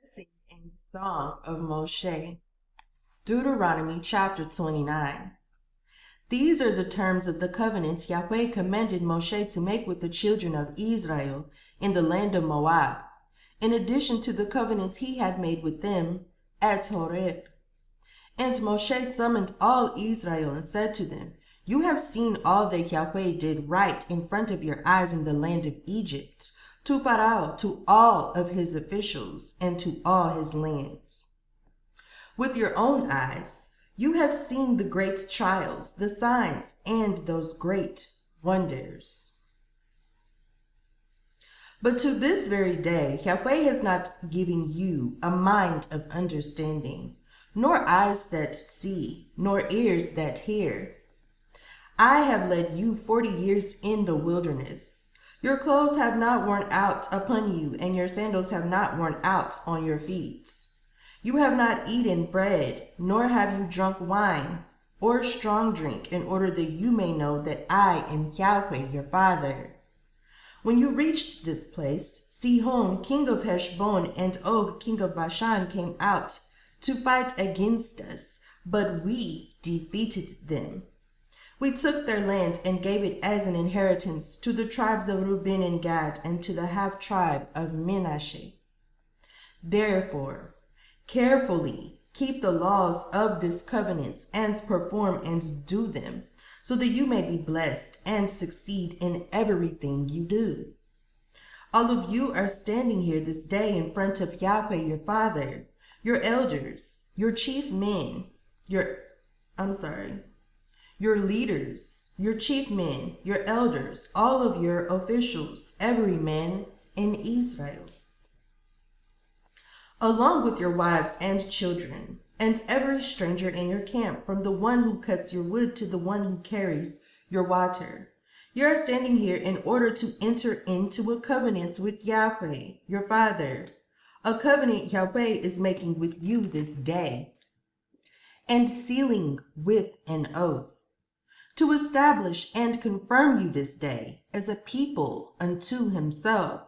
Blessing and Song of Mosheh. Deuteronomy chapter 29. These are the terms of the covenant Yahweh commanded Moshe to make with the children of Israel in the land of Moab, in addition to the covenant he had made with them at Horeb. And Moshe summoned all Israel and said to them, "You have seen all that Yahweh did right in front of your eyes in the land of Egypt, to Pharaoh, to all of his officials, and to all his lands. With your own eyes, you have seen the great trials, the signs, and those great wonders. But to this very day, Yahweh has not given you a mind of understanding, nor eyes that see, nor ears that hear. I have led you 40 years in the wilderness. Your clothes have not worn out upon you, and your sandals have not worn out on your feet. You have not eaten bread, nor have you drunk wine or strong drink, in order that you may know that I am Yahweh your Father. When you reached this place, Sihon, king of Heshbon, and Og, king of Bashan, came out to fight against us, but we defeated them. We took their land and gave it as an inheritance to the tribes of Reuben and Gad, and to the half-tribe of Manasseh. Therefore, carefully keep the laws of this covenant and perform and do them, so that you may be blessed and succeed in everything you do. All of you are standing here this day in front of Yahweh your Father, your elders, your chief men, your leaders, your chief men, your elders, all of your officials, every man in Israel, along with your wives and children, and every stranger in your camp, from the one who cuts your wood to the one who carries your water. You are standing here in order to enter into a covenant with Yahweh, your Father, a covenant Yahweh is making with you this day, and sealing with an oath, to establish and confirm you this day as a people unto himself,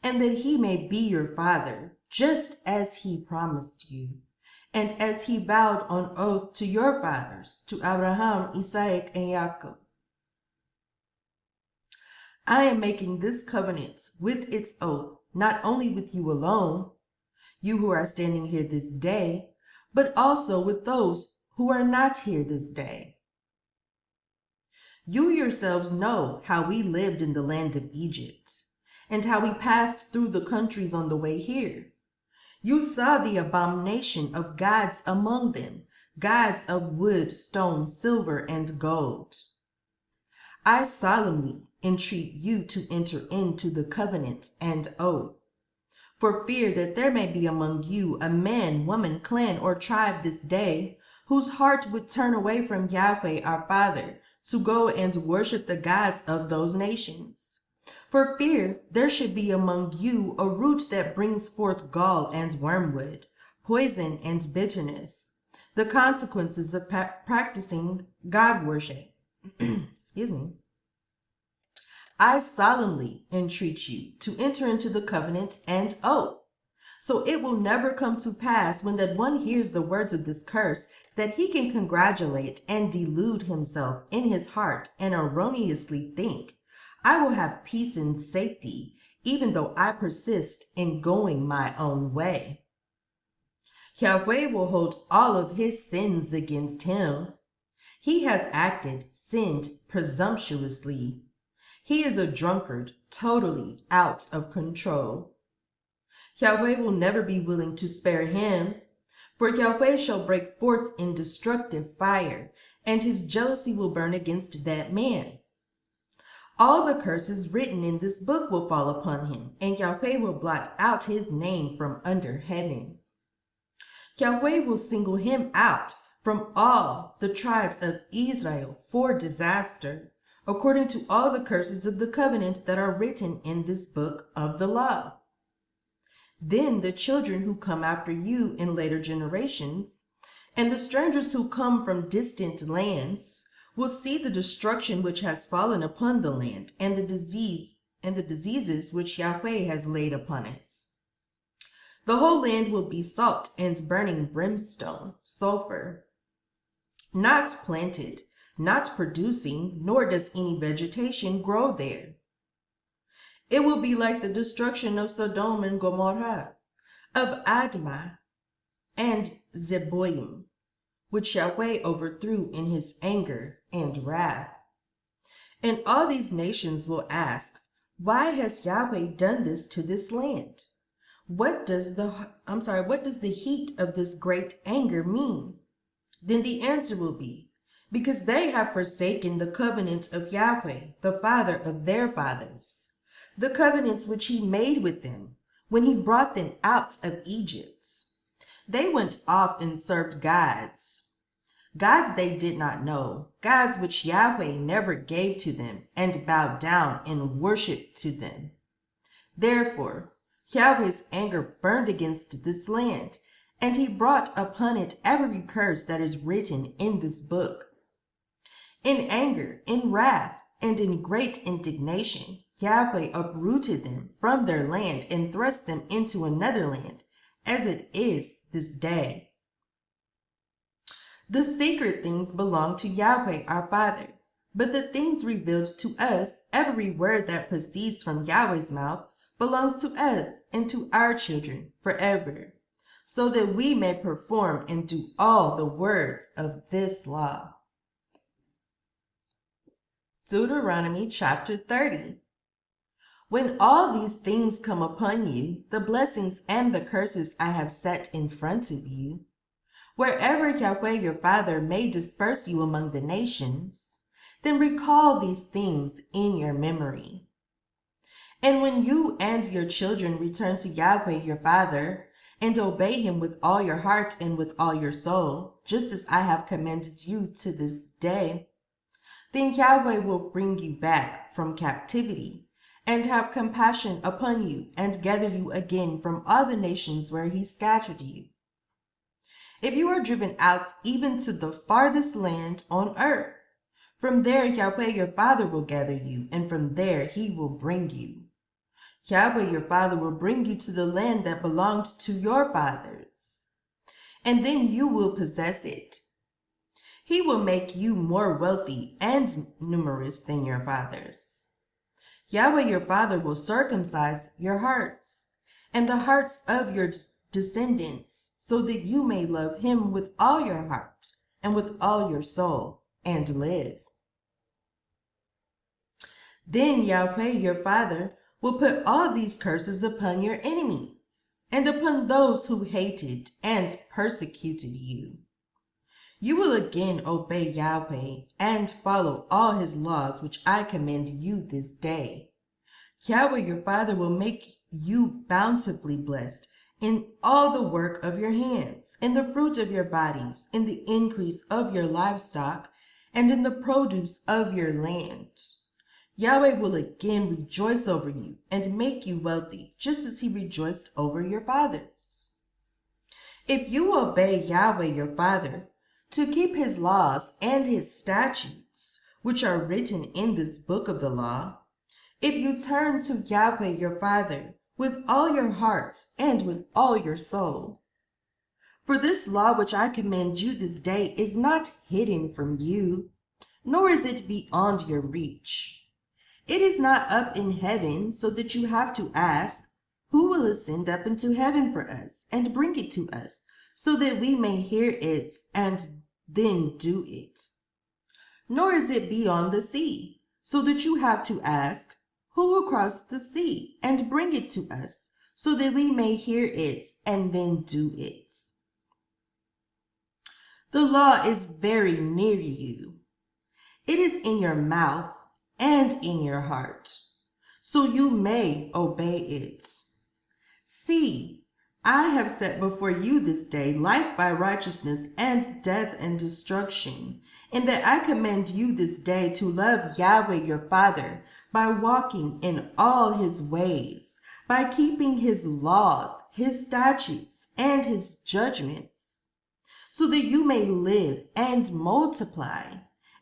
and that he may be your Father, just as he promised you, and as he vowed on oath to your fathers, to Abraham, Isaac, and Jacob. I am making this covenant with its oath, not only with you alone, you who are standing here this day, but also with those who are not here this day. You yourselves know how we lived in the land of Egypt, and how we passed through the countries on the way here. You saw the abomination of gods among them, gods of wood, stone, silver, and gold. I solemnly entreat you to enter into the covenant and oath, for fear that there may be among you a man, woman, clan, or tribe this day, whose heart would turn away from Yahweh our Father, to go and worship the gods of those nations. For fear there should be among you a root that brings forth gall and wormwood, poison and bitterness, the consequences of practicing God worship. Excuse me. I solemnly entreat you to enter into the covenant and oath, so it will never come to pass when that one hears the words of this curse, that he can congratulate and delude himself in his heart and erroneously think, I will have peace and safety, even though I persist in going my own way. Yahweh will hold all of his sins against him. He has sinned presumptuously. He is a drunkard, totally out of control. Yahweh will never be willing to spare him, for Yahweh shall break forth in destructive fire, and his jealousy will burn against that man. All the curses written in this book will fall upon him, and Yahweh will blot out his name from under heaven. Yahweh will single him out from all the tribes of Israel for disaster, according to all the curses of the covenant that are written in this book of the law. Then the children who come after you in later generations, and the strangers who come from distant lands, will see the destruction which has fallen upon the land, and the diseases which Yahweh has laid upon it. The whole land will be salt and burning brimstone, sulfur, not planted, not producing, nor does any vegetation grow there. It will be like the destruction of Sodom and Gomorrah, of Admah and Zeboim, which Yahweh overthrew in his anger and wrath. And all these nations will ask, why has Yahweh done this to this land? What does the heat of this great anger mean? Then the answer will be, because they have forsaken the covenant of Yahweh, the Father of their fathers, the covenants which he made with them when he brought them out of Egypt. They went off and served gods they did not know, gods which Yahweh never gave to them, and bowed down and worshipped to them. Therefore, Yahweh's anger burned against this land, and he brought upon it every curse that is written in this book. In anger, in wrath, and in great indignation, Yahweh uprooted them from their land and thrust them into another land, as it is this day. The secret things belong to Yahweh our Father, but the things revealed to us, every word that proceeds from Yahweh's mouth, belongs to us and to our children forever, so that we may perform and do all the words of this law. Deuteronomy chapter 30. When all these things come upon you, the blessings and the curses I have set in front of you, wherever Yahweh your Father may disperse you among the nations, then recall these things in your memory. And when you and your children return to Yahweh your Father, and obey him with all your heart and with all your soul, just as I have commanded you to this day, then Yahweh will bring you back from captivity, and have compassion upon you, and gather you again from all the nations where he scattered you. If you are driven out even to the farthest land on earth, from there Yahweh your Father will gather you, and from there he will bring you. Yahweh your Father will bring you to the land that belonged to your fathers, and then you will possess it. He will make you more wealthy and numerous than your fathers. Yahweh your Father will circumcise your hearts and the hearts of your descendants, so that you may love him with all your heart and with all your soul and live. Then Yahweh your Father will put all these curses upon your enemies and upon those who hated and persecuted you. You will again obey Yahweh and follow all his laws which I command you this day. Yahweh your Father will make you bountifully blessed in all the work of your hands, in the fruit of your bodies, in the increase of your livestock, and in the produce of your land. Yahweh will again rejoice over you and make you wealthy, just as he rejoiced over your fathers. If you obey Yahweh your Father, to keep his laws and his statutes, which are written in this book of the law, if you turn to Yahweh your Father with all your heart and with all your soul. For this law which I command you this day is not hidden from you, nor is it beyond your reach. It is not up in heaven, so that you have to ask, who will ascend up into heaven for us and bring it to us, so that we may hear it and then do it. Nor is it beyond the sea, so that you have to ask, who will cross the sea and bring it to us, so that we may hear it and then do it. The law is very near you. It is in your mouth and in your heart, so you may obey it. See, I have set before you this day life by righteousness and death and destruction, and that I command you this day to love Yahweh your Father by walking in all his ways, by keeping his laws, his statutes, and his judgments, so that you may live and multiply.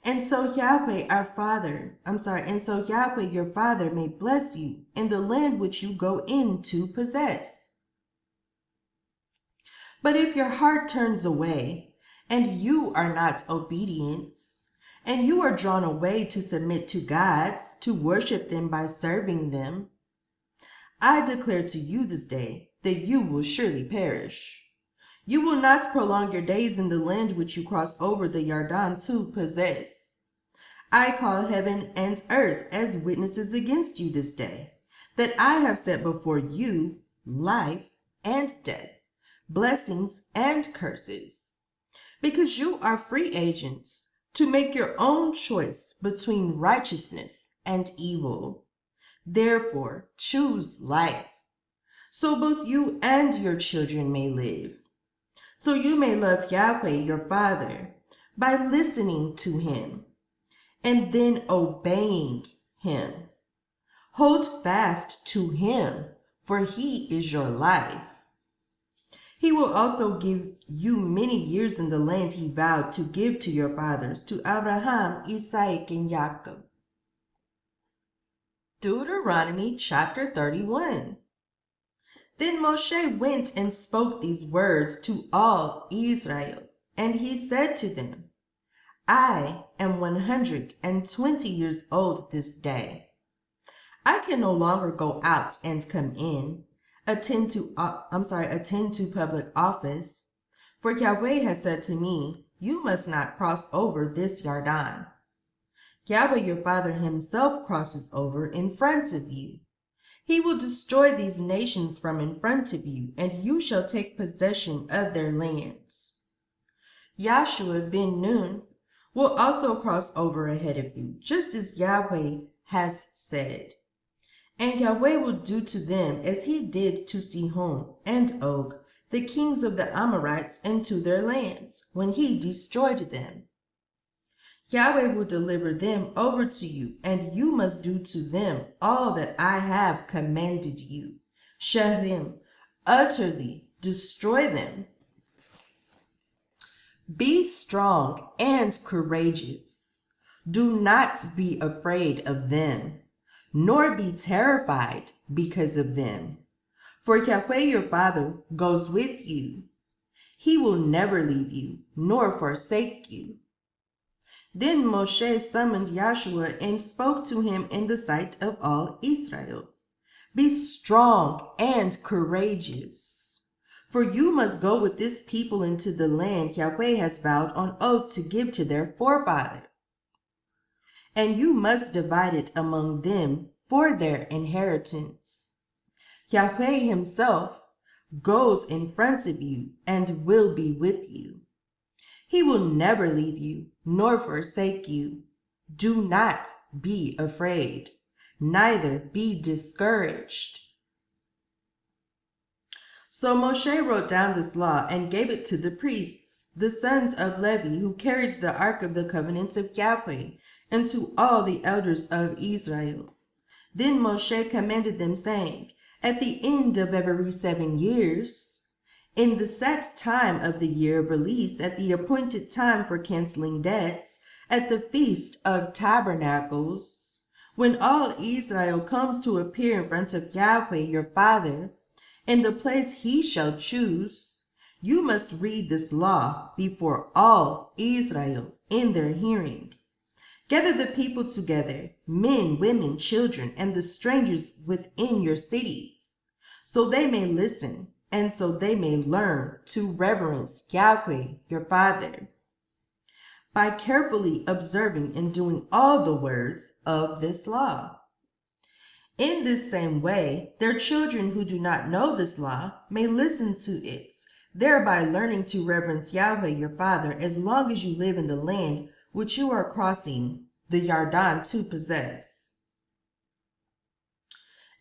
And so Yahweh your Father may bless you in the land which you go in to possess. But if your heart turns away, and you are not obedient, and you are drawn away to submit to gods, to worship them by serving them, I declare to you this day that you will surely perish. You will not prolong your days in the land which you cross over the Yarden to possess. I call heaven and earth as witnesses against you this day, that I have set before you life and death, blessings and curses, because you are free agents to make your own choice between righteousness and evil. Therefore, choose life, so both you and your children may live, so you may love Yahweh your Father by listening to him and then obeying him. Hold fast to him, for he is your life. He will also give you many years in the land he vowed to give to your fathers, to Abraham, Isaac, and Jacob. Deuteronomy chapter 31. Then Mosheh went and spoke these words to all Israel, and he said to them, I am 120 years old this day. I can no longer go out and come in, attend to public office, for Yahweh has said to me, you must not cross over this Yarden. Yahweh your Father himself crosses over in front of you. He will destroy these nations from in front of you, and you shall take possession of their lands. Joshua ben Nun will also cross over ahead of you, just as Yahweh has said. And Yahweh will do to them as he did to Sihon and Og, the kings of the Amorites, and to their lands, when he destroyed them. Yahweh will deliver them over to you, and you must do to them all that I have commanded you. Shahrim, utterly destroy them. Be strong and courageous. Do not be afraid of them, nor be terrified because of them. For Yahweh your Father goes with you. He will never leave you, nor forsake you. Then Moshe summoned Joshua and spoke to him in the sight of all Israel. Be strong and courageous, for you must go with this people into the land Yahweh has vowed on oath to give to their forefathers. And you must divide it among them for their inheritance. Yahweh himself goes in front of you and will be with you. He will never leave you nor forsake you. Do not be afraid, neither be discouraged. So Moshe wrote down this law and gave it to the priests, the sons of Levi, who carried the ark of the covenant of Yahweh, and to all the elders of Israel. Then Moshe commanded them, saying, at the end of every 7 years, in the set time of the year of release, at the appointed time for canceling debts, at the Feast of Tabernacles, when all Israel comes to appear in front of Yahweh your Father, in the place he shall choose, you must read this law before all Israel in their hearing. Gather the people together, men, women, children, and the strangers within your cities, so they may listen, and so they may learn to reverence Yahweh your Father, by carefully observing and doing all the words of this law. In this same way, their children who do not know this law may listen to it, thereby learning to reverence Yahweh your Father as long as you live in the land which you are crossing the Yarden to possess.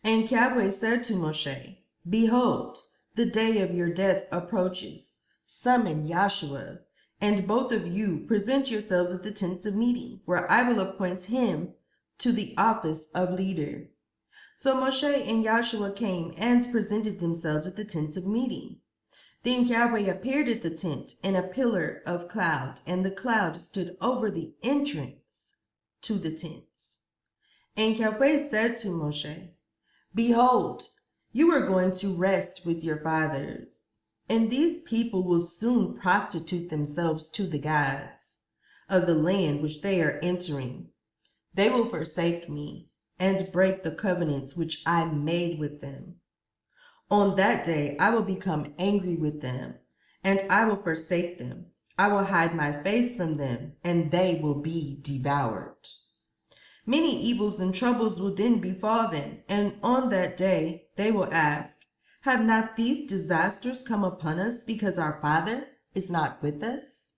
And Yahweh said to Moshe, behold, the day of your death approaches. Summon Joshua, and both of you present yourselves at the tent of meeting, where I will appoint him to the office of leader. So Moshe and Joshua came and presented themselves at the tent of meeting. Then Yahweh appeared at the tent in a pillar of cloud, and the cloud stood over the entrance to the tents. And Yahweh said to Moshe, behold, you are going to rest with your fathers. And these people will soon prostitute themselves to the gods of the land which they are entering. They will forsake me and break the covenants which I made with them. On that day I will become angry with them, and I will forsake them. I will hide my face from them, and they will be devoured. Many evils and troubles will then befall them, and on that day they will ask, have not these disasters come upon us because our Father is not with us?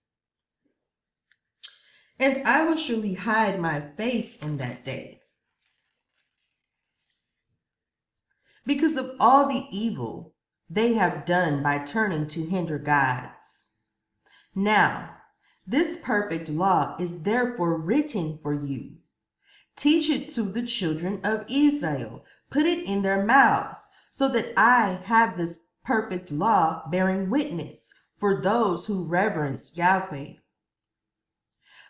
And I will surely hide my face in that day, because of all the evil they have done by turning to hinder gods. Now, this perfect law is therefore written for you. Teach it to the children of Israel. Put it in their mouths, so that I have this perfect law bearing witness for those who reverence Yahweh.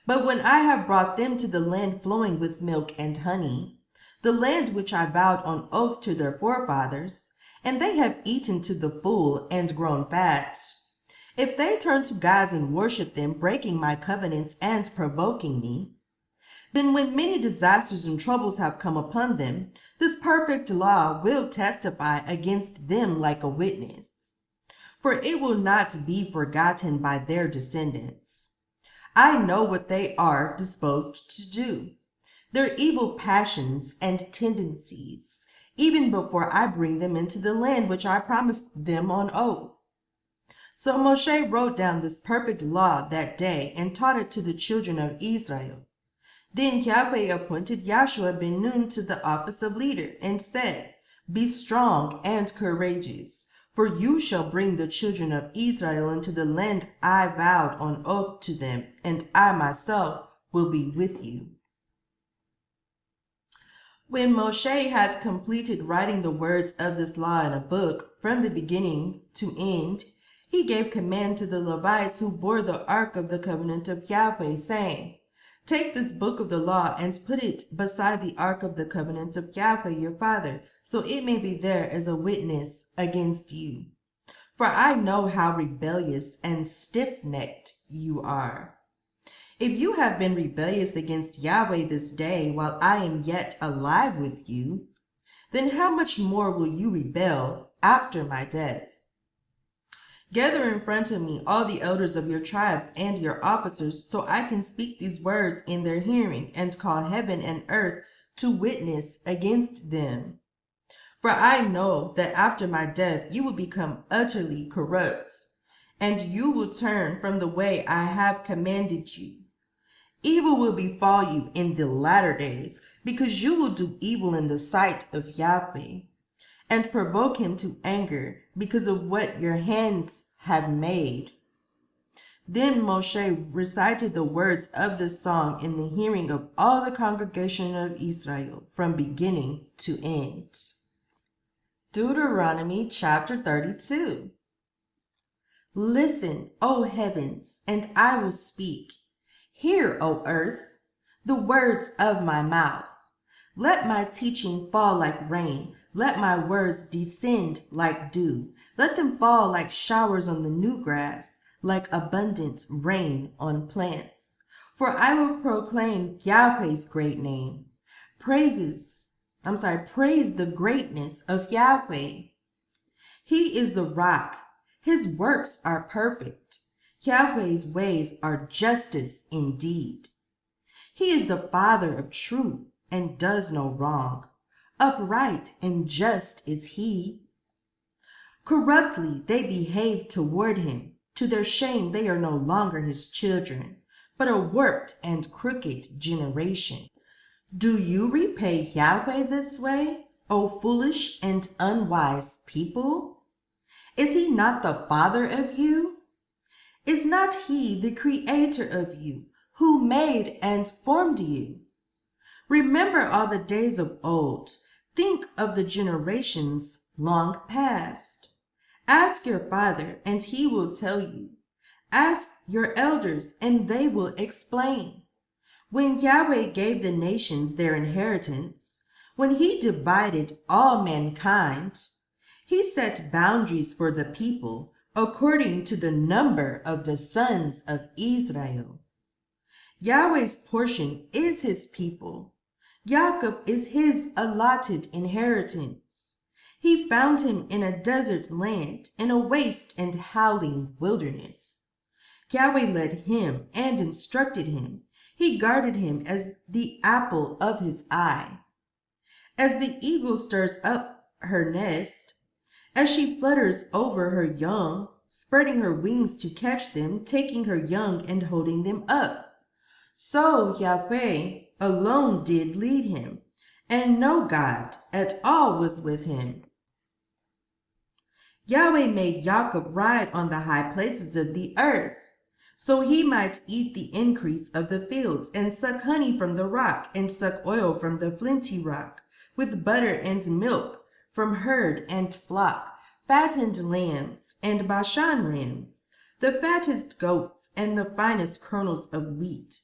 But when I have brought them to the land flowing with milk and honey, the land which I vowed on oath to their forefathers, and they have eaten to the full and grown fat, if they turn to gods and worship them, breaking my covenants and provoking me, then when many disasters and troubles have come upon them, this perfect law will testify against them like a witness, for it will not be forgotten by their descendants. I know what they are disposed to do, their evil passions and tendencies, even before I bring them into the land which I promised them on oath. So Mosheh wrote down this perfect law that day and taught it to the children of Israel. Then Yahweh appointed Joshua ben Nun to the office of leader and said, be strong and courageous, for you shall bring the children of Israel into the land I vowed on oath to them, and I myself will be with you. When Moshe had completed writing the words of this law in a book from the beginning to end, he gave command to the Levites who bore the ark of the covenant of Yahweh, saying, take this book of the law and put it beside the ark of the covenant of Yahweh your father, so it may be there as a witness against you. For I know how rebellious and stiff-necked you are. If you have been rebellious against Yahweh this day while I am yet alive with you, then how much more will you rebel after my death? Gather in front of me all the elders of your tribes and your officers, so I can speak these words in their hearing and call heaven and earth to witness against them. For I know that after my death you will become utterly corrupt, and you will turn from the way I have commanded you. Evil will befall you in the latter days, because you will do evil in the sight of Yahweh, and provoke him to anger because of what your hands have made. Then Moshe recited the words of this song in the hearing of all the congregation of Israel from beginning to end. Deuteronomy chapter 32. Listen, O heavens, and I will speak. Hear, O earth, the words of my mouth. Let my teaching fall like rain. Let my words descend like dew. Let them fall like showers on the new grass, like abundant rain on plants. For I will proclaim Yahweh's great name. Praise the greatness of Yahweh. He is the rock. His works are perfect. Yahweh's ways are justice indeed. He is the Father of truth and does no wrong. Upright and just is he. Corruptly they behave toward him. To their shame they are no longer his children, but a warped and crooked generation. Do you repay Yahweh this way, O foolish and unwise people? Is he not the Father of you? Is not he the Creator of you, who made and formed you? Remember all the days of old. Think of the generations long past. Ask your father, and he will tell you. Ask your elders, and they will explain. When Yahweh gave the nations their inheritance, when he divided all mankind, he set boundaries for the people, according to the number of the sons of Israel. Yahweh's portion is his people. Jacob is his allotted inheritance. He found him in a desert land, in a waste and howling wilderness. Yahweh led him and instructed him. He guarded him as the apple of his eye. As the eagle stirs up her nest, as she flutters over her young, spreading her wings to catch them, taking her young and holding them up, so Yahweh alone did lead him, and no God at all was with him. Yahweh made Jacob ride on the high places of the earth, so he might eat the increase of the fields, and suck honey from the rock, and suck oil from the flinty rock, with butter and milk from herd and flock, fattened lambs and Bashan rams, the fattest goats and the finest kernels of wheat.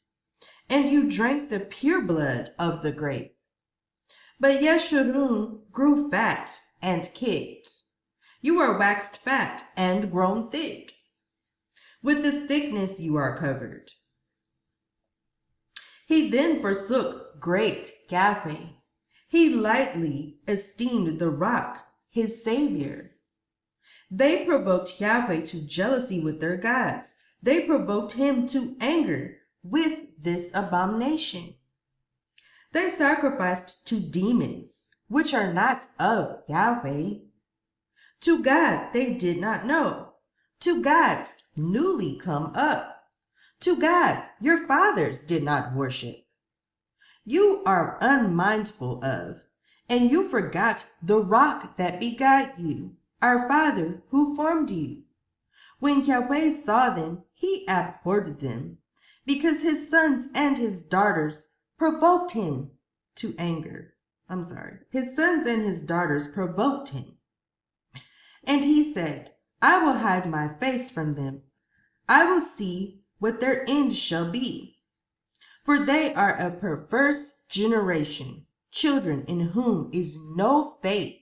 And you drank the pure blood of the grape. But Yeshurun grew fat and kicked. You are waxed fat and grown thick. With this thickness you are covered. He then forsook great Yahweh. He lightly esteemed the rock, his Savior. They provoked Yahweh to jealousy with their gods. They provoked him to anger with this abomination. They sacrificed to demons, which are not of Yahweh, to gods they did not know, to gods newly come up, to gods your fathers did not worship. You are unmindful of, and you forgot the rock that begot you, our Father who formed you. When Yahweh saw them, he abhorred them, because his sons and his daughters provoked him to anger. His sons and his daughters provoked him. And he said, I will hide my face from them. I will see what their end shall be. For they are a perverse generation, children in whom is no faith.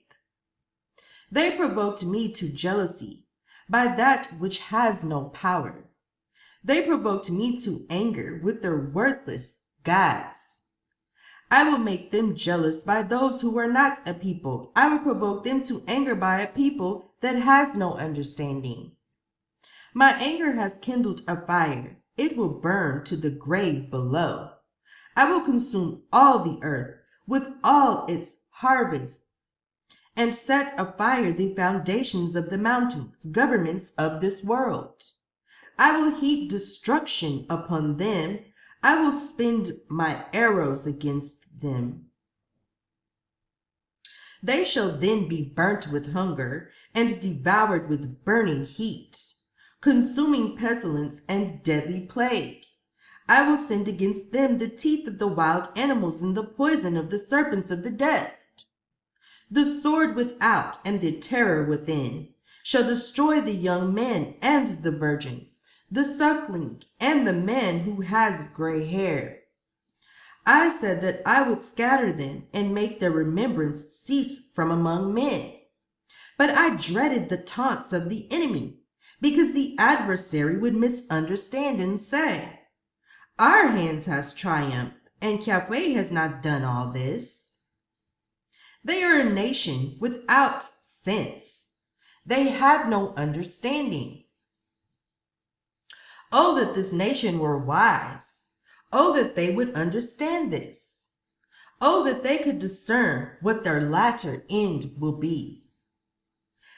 They provoked me to jealousy by that which has no power. They provoked me to anger with their worthless gods. I will make them jealous by those who are not a people. I will provoke them to anger by a people that has no understanding. My anger has kindled a fire. It will burn to the grave below. I will consume all the earth with all its harvests, and set afire the foundations of the mountains, governments of this world. I will heap destruction upon them. I will spend my arrows against them. They shall then be burnt with hunger and devoured with burning heat, consuming pestilence and deadly plague. I will send against them the teeth of the wild animals and the poison of the serpents of the dust. The sword without and the terror within shall destroy the young man and the virgin, the suckling and the man who has gray hair. I said that I would scatter them and make their remembrance cease from among men. But I dreaded the taunts of the enemy, because the adversary would misunderstand and say, our hands has triumphed, and Yahweh has not done all this. They are a nation without sense. They have no understanding. Oh, that this nation were wise. Oh, that they would understand this. Oh, that they could discern what their latter end will be.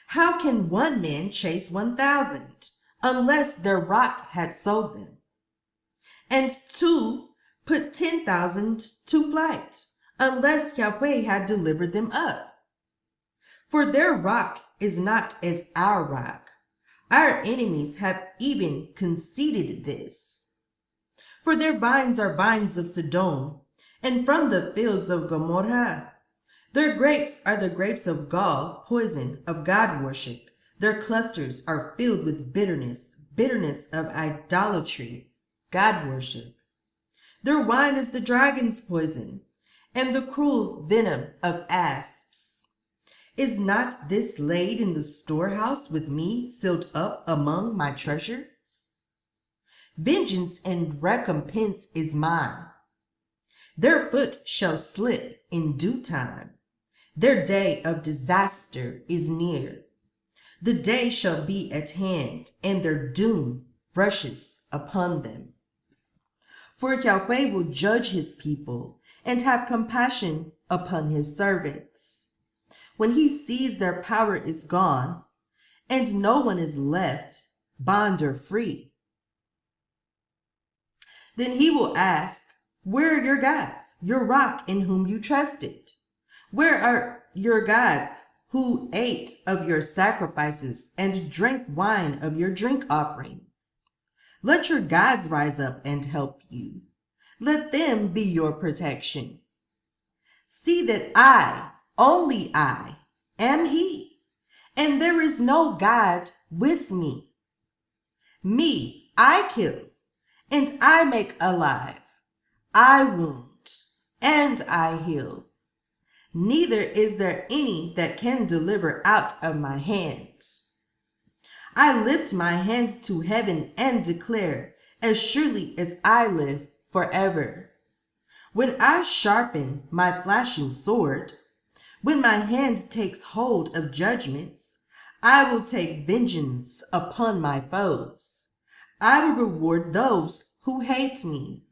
How can one man chase 1,000, unless their rock had sold them? And two put 10,000 to flight, unless Yahweh had delivered them up. For their rock is not as our rock. Our enemies have even conceded this. For their vines are vines of Sodom, and from the fields of Gomorrah. Their grapes are the grapes of gall, poison, of God worship. Their clusters are filled with bitterness, bitterness of idolatry, God worship. Their wine is the dragon's poison, and the cruel venom of asps. Is not this laid in the storehouse with me, sealed up among my treasures? Vengeance and recompense is mine. Their foot shall slip in due time. Their day of disaster is near. The day shall be at hand, and their doom rushes upon them. For Yahweh will judge his people and have compassion upon his servants. When he sees their power is gone, and no one is left, bond or free, then he will ask, where are your gods, your rock in whom you trusted? Where are your gods who ate of your sacrifices and drank wine of your drink offerings? Let your gods rise up and help you. Let them be your protection. See that I, only I, am he, and there is no God with me. Me I kill, and I make alive. I wound, and I heal. Neither is there any that can deliver out of my hands. I lift my hand to heaven and declare, as surely as I live forever. When I sharpen my flashing sword, when my hand takes hold of judgments, I will take vengeance upon my foes. I will reward those who hate me.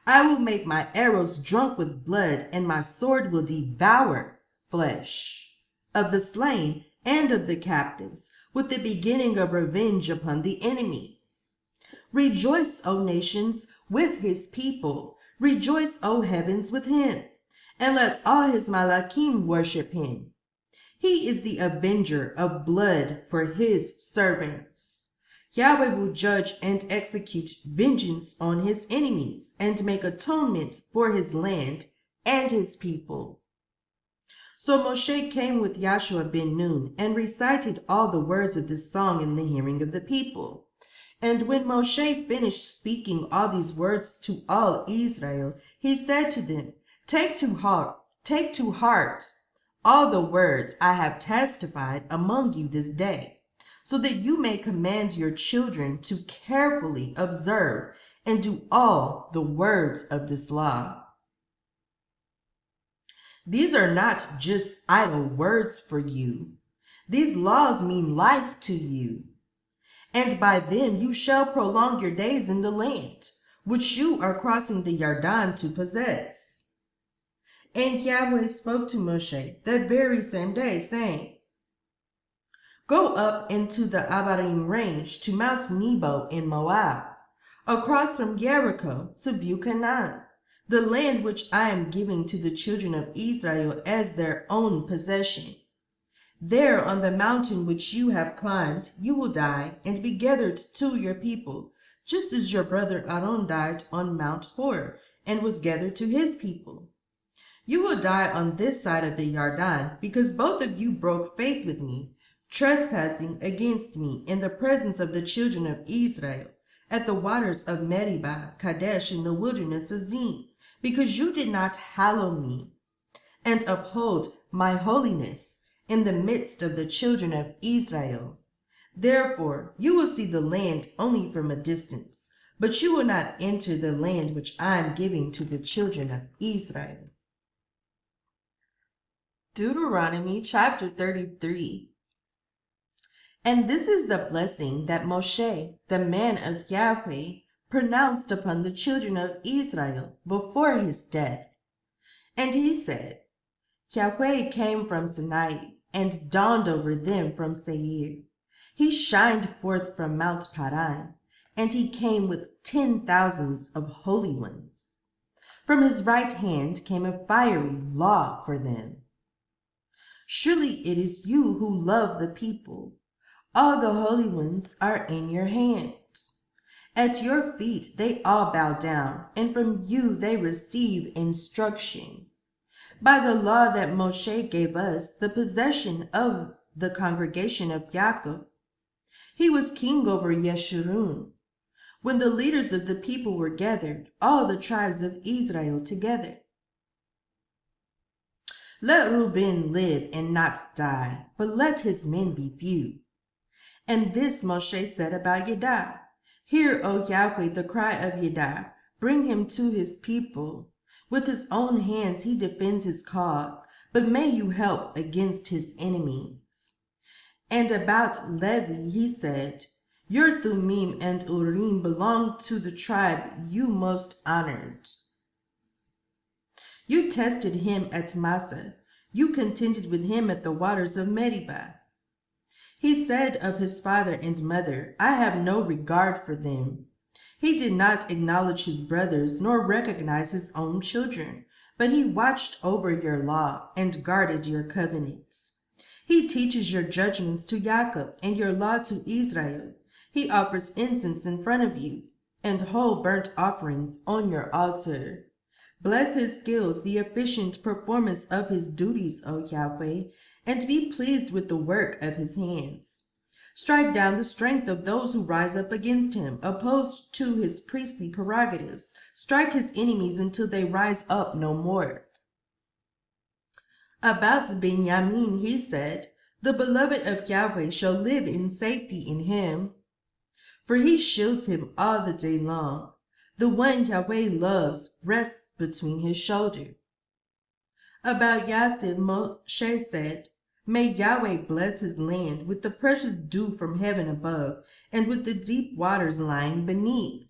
I will make my arrows drunk with blood, and my sword will devour flesh of the slain and of the captives, with the beginning of revenge upon the enemy. Rejoice, O nations, with his people. Rejoice, O heavens, with him. And let all his malakim worship him. He is the avenger of blood for his servants. Yahweh will judge and execute vengeance on his enemies and make atonement for his land and his people. So Mosheh came with Yahshua ben Nun and recited all the words of this song in the hearing of the people. And when Mosheh finished speaking all these words to all Israel, he said to them, Take to heart all the words I have testified among you this day, so that you may command your children to carefully observe and do all the words of this law. These are not just idle words for you. These laws mean life to you. And by them you shall prolong your days in the land, which you are crossing the Yarden to possess. And Yahweh spoke to Moshe that very same day, saying, Go up into the Abarim range to Mount Nebo in Moab, across from Jericho to view Canaan, the land which I am giving to the children of Israel as their own possession. There on the mountain which you have climbed, you will die and be gathered to your people, just as your brother Aaron died on Mount Hor and was gathered to his people. You will die on this side of the Yarden, because both of you broke faith with me, trespassing against me in the presence of the children of Israel at the waters of Meribah, Kadesh, in the wilderness of Zin, because you did not hallow me and uphold my holiness in the midst of the children of Israel. Therefore you will see the land only from a distance, but you will not enter the land which I am giving to the children of Israel. Deuteronomy chapter 33. And this is the blessing that Mosheh, the man of Yahweh, pronounced upon the children of Israel before his death. And he said, Yahweh came from Sinai and dawned over them from Seir. He shined forth from Mount Paran, and he came with 10,000s of holy ones. From his right hand came a fiery law for them. Surely it is you who love the people. All the holy ones are in your hand. At your feet they all bow down, and from you they receive instruction. By the law that Moshe gave us, the possession of the congregation of Jacob, he was king over Yeshurun. When the leaders of the people were gathered, all the tribes of Israel together. Let Reuben live and not die, but let his men be few. And this Moshe said about Yedah. Hear, O Yahweh, the cry of Yedah. Bring him to his people. With his own hands he defends his cause, but may you help against his enemies. And about Levi he said, your Thummim and Urim belong to the tribe you most honored. You tested him at Massa. You contended with him at the waters of Meribah. He said of his father and mother, I have no regard for them. He did not acknowledge his brothers, nor recognize his own children, but he watched over your law and guarded your covenants. He teaches your judgments to Jacob and your law to Israel. He offers incense in front of you and whole burnt offerings on your altar. Bless his skills, the efficient performance of his duties, O Yahweh, and be pleased with the work of his hands. Strike down the strength of those who rise up against him, opposed to his priestly prerogatives. Strike his enemies until they rise up no more. About Benjamin he said, the beloved of Yahweh shall live in safety in him, for he shields him all the day long. The one Yahweh loves rests between his shoulders. About Yasif Moshe said, may Yahweh bless his land with the precious dew from heaven above, and with the deep waters lying beneath.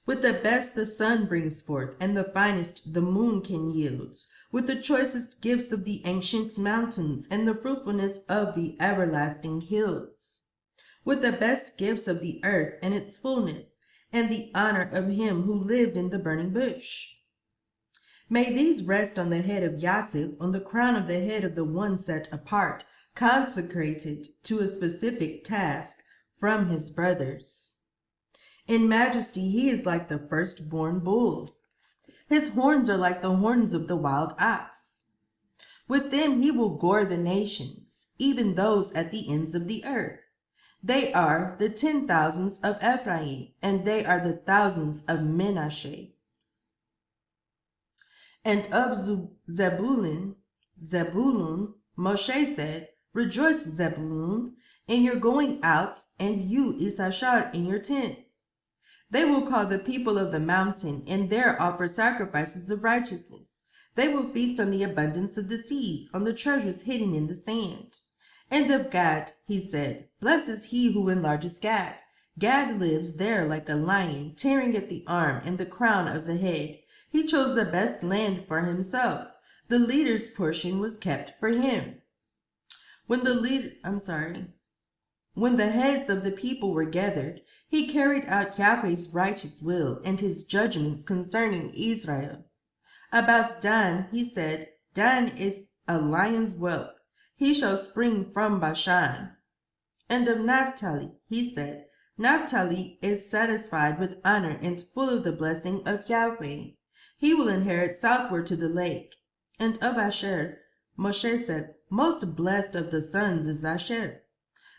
With the best the sun brings forth, and the finest the moon can yield, with the choicest gifts of the ancient mountains, and the fruitfulness of the everlasting hills. With the best gifts of the earth and its fullness, and the honor of him who lived in the burning bush. May these rest on the head of Yasif, on the crown of the head of the one set apart, consecrated to a specific task from his brothers. In majesty he is like the firstborn bull. His horns are like the horns of the wild ox. With them he will gore the nations, even those at the ends of the earth. They are the 10,000s of Ephraim, and they are the thousands of Menashe. And of Zebulun, Moshe said, rejoice, Zebulun, in your going out, and you, Issachar, in your tents. They will call the people of the mountain, and there offer sacrifices of righteousness. They will feast on the abundance of the seas, on the treasures hidden in the sand. And of Gad he said, blessed is he who enlarges Gad. Gad lives there like a lion, tearing at the arm and the crown of the head. He chose the best land for himself. The leader's portion was kept for him. When the heads of the people were gathered, he carried out Yahweh's righteous will and his judgments concerning Israel. About Dan he said, Dan is a lion's whelp. He shall spring from Bashan. And of Naphtali he said, Naphtali is satisfied with honor and full of the blessing of Yahweh. He will inherit southward to the lake. And of Asher, Moshe said, most blessed of the sons is Asher.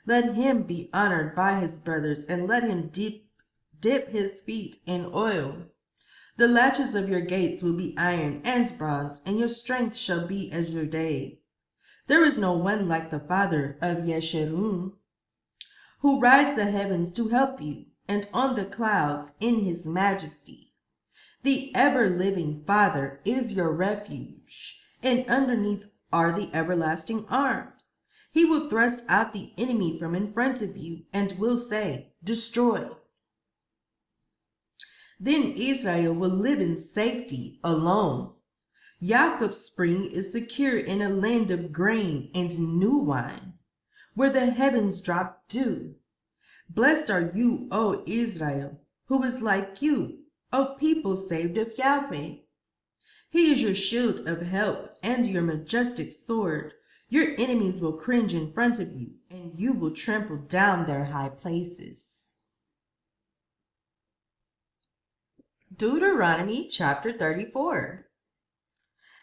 Let him be honored by his brothers, and let him dip his feet in oil. The latches of your gates will be iron and bronze, and your strength shall be as your days. There is no one like the father of Yeshurun, who rides the heavens to help you, and on the clouds in his majesty. The ever-living Father is your refuge, and underneath are the everlasting arms. He will thrust out the enemy from in front of you, and will say, destroy. Then Israel will live in safety alone. Jacob's spring is secure in a land of grain and new wine, where the heavens drop dew. Blessed are you, O Israel, who is like you, O people saved of Yahweh. He is your shield of help and your majestic sword. Your enemies will cringe in front of you, and you will trample down their high places. Deuteronomy chapter 34.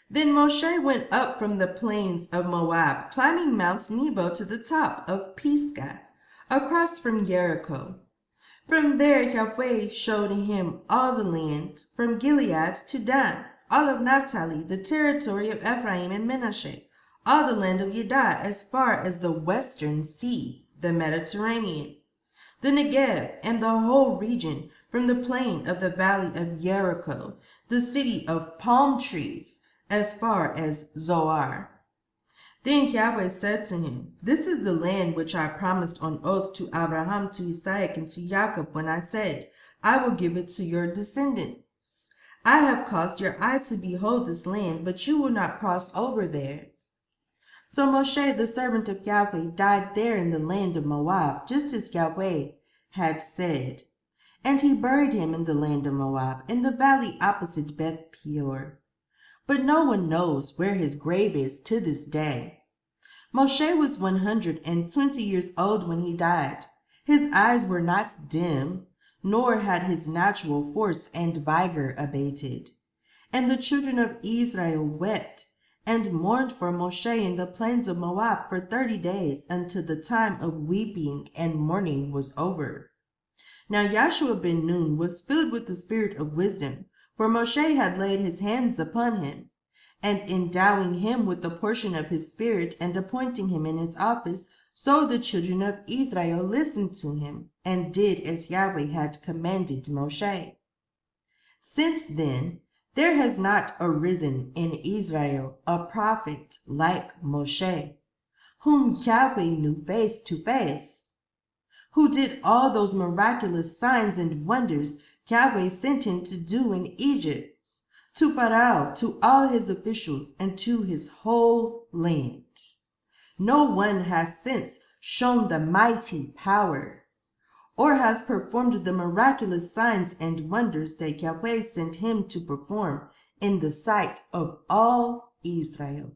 Then Moshe went up from the plains of Moab, climbing Mount Nebo to the top of Pisgah, across from Jericho. From there Yahweh showed him all the land, from Gilead to Dan, all of Naphtali, the territory of Ephraim and Manasseh, all the land of Judah as far as the western sea, the Mediterranean, the Negev, and the whole region from the plain of the valley of Jericho, the city of palm trees, as far as Zoar. Then Yahweh said to him, This is the land which I promised on oath to Abraham, to Isaac, and to Jacob, when I said, I will give it to your descendants. I have caused your eyes to behold this land, but you will not cross over there. So Mosheh, the servant of Yahweh, died there in the land of Moab, just as Yahweh had said. And he buried him in the land of Moab, in the valley opposite Beth Peor. But no one knows where his grave is to this day. Mosheh was 120 years old when he died. His eyes were not dim, nor had his natural force and vigor abated. And the children of Israel wept and mourned for Mosheh in the plains of Moab for 30 days, until the time of weeping and mourning was over. Now Joshua ben Nun was filled with the spirit of wisdom, for Mosheh had laid his hands upon him, and endowing him with a portion of his spirit, and appointing him in his office. So the children of Israel listened to him, and did as Yahweh had commanded Mosheh. Since then, there has not arisen in Israel a prophet like Mosheh, whom Yahweh knew face to face, who did all those miraculous signs and wonders Yahweh sent him to do in Egypt, to Pharaoh, to all his officials, and to his whole land. No one has since shown the mighty power, or has performed the miraculous signs and wonders that Yahweh sent him to perform in the sight of all Israel.